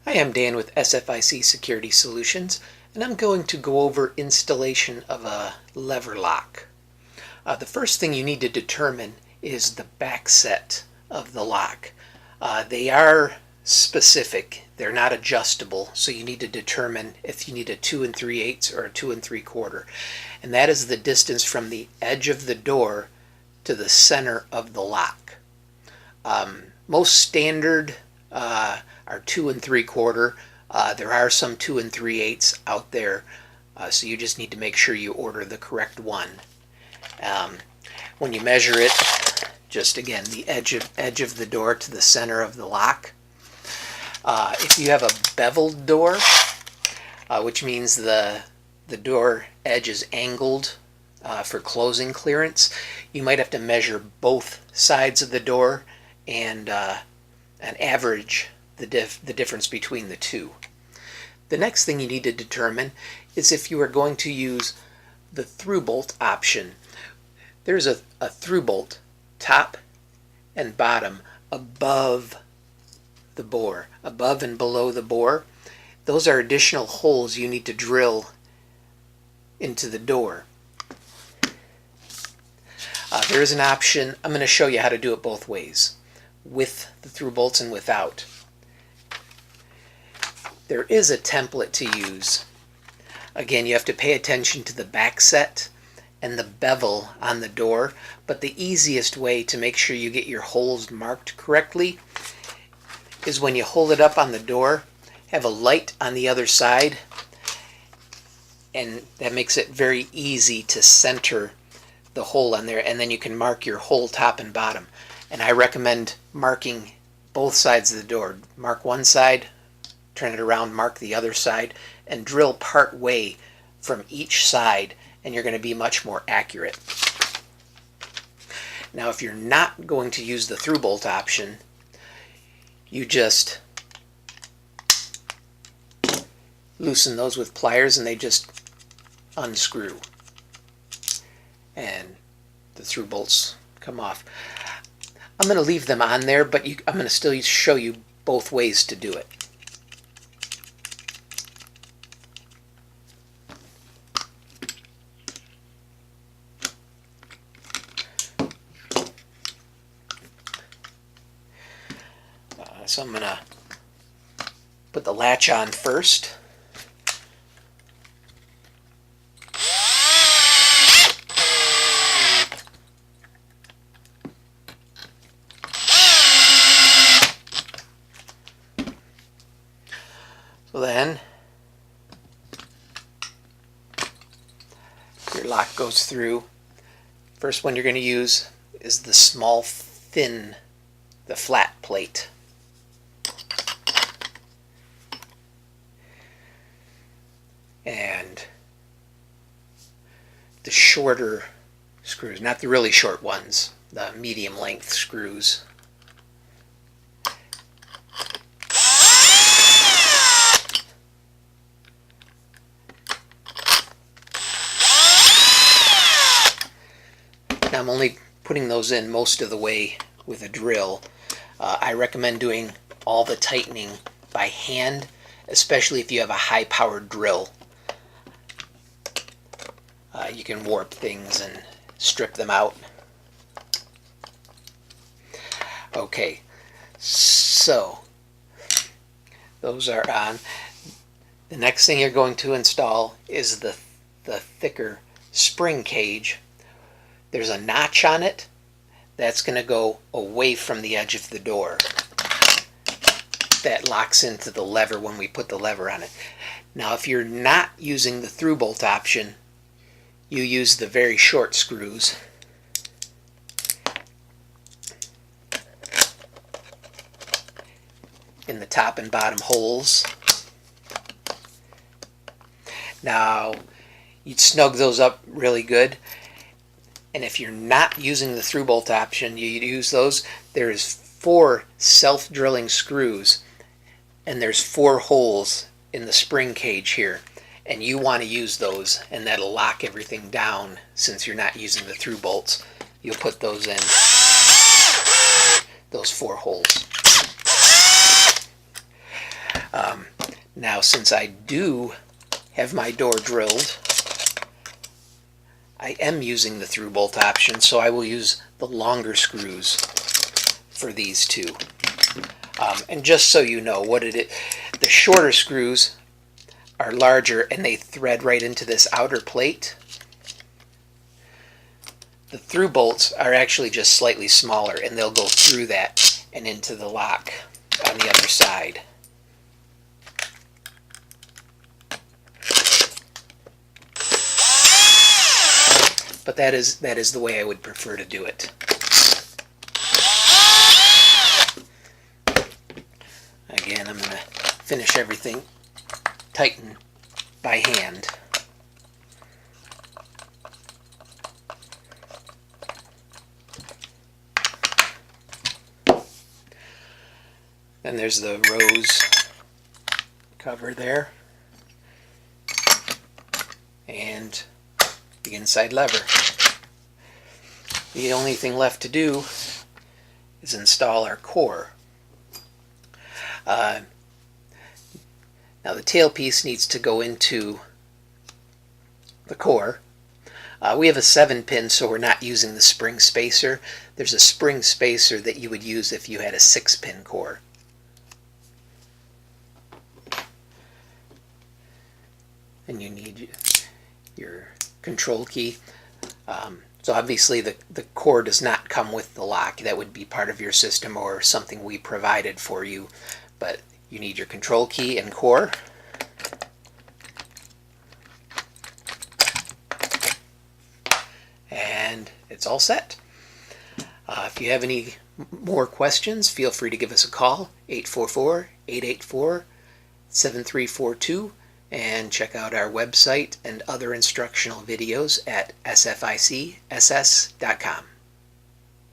Hi, I'm Dan with SFIC Security Solutions, and I'm going to go over installation of a lever lock. The first thing you need to determine is the back set of the lock. They are specific, they're not adjustable, so you need to determine if you need a 2 3/8 or a 2 3/4, and that is the distance from the edge of the door to the center of the lock. Most standard are 2 3/4. There are some 2 3/8 out there, so you just need to make sure you order the correct one. When you measure it, just again the edge of the door to the center of the lock. If you have a beveled door, which means the door edge is angled for closing clearance, you might have to measure both sides of the door and average the difference between the two. The next thing you need to determine is if you are going to use the through bolt option. There's a through bolt top and bottom above the bore, above and below the bore. Those are additional holes you need to drill into the door. There is an option. I'm going to show you how to do it both ways, with the through bolts and without. There is a template to use. Again, you have to pay attention to the back set and the bevel on the door, but the easiest way to make sure you get your holes marked correctly is when you hold it up on the door, have a light on the other side, and that makes it very easy to center the hole on there, and then you can mark your hole top and bottom. And I recommend marking both sides of the door. Mark one side, turn it around, mark the other side, and drill part way from each side, and you're going to be much more accurate. Now, if you're not going to use the through bolt option, you just loosen those with pliers and they just unscrew, and the through bolts come off. I'm going to leave them on there, but I'm going to still show you both ways to do it. So I'm going to put the latch on first. So then your lock goes through. First one you're going to use is the small, thin, the flat plate. And the shorter screws, not the really short ones, the medium length screws. Now I'm only putting those in most of the way with a drill. I recommend doing all the tightening by hand, especially if you have a high-powered drill. You can warp things and strip them out. Okay, so those are on. The next thing you're going to install is the thicker spring cage. There's a notch on it that's going to go away from the edge of the door. That locks into the lever when we put the lever on it. Now, if you're not using the through bolt option, you use the very short screws. In the top and bottom holes. Now, you'd snug those up really good. And if you're not using the through bolt option, you use those. There's 4 self-drilling screws, and there's 4 holes in the spring cage here. And you want to use those, and that'll lock everything down since you're not using the through bolts. You'll put those in those 4 holes. Now, since I do have my door drilled, I am using the through bolt option, so I will use the longer screws for these two. And just so you know what it is, the shorter screws are larger and they thread right into this outer plate. The through bolts are actually just slightly smaller and they'll go through that and into the lock on the other side. But that is the way I would prefer to do it. Again, I'm going to finish everything tighten by hand. Then there's the rose cover there, and the inside lever. The only thing left to do is install our core. Now the tailpiece needs to go into the core. We have a 7-pin, so we're not using the spring spacer. There's a spring spacer that you would use if you had a 6-pin core. And you need your control key. So obviously the core does not come with the lock. That would be part of your system or something we provided for you. But you need your control key and core. And it's all set. If you have any more questions, feel free to give us a call, 844-884-7342, and check out our website and other instructional videos at sficss.com.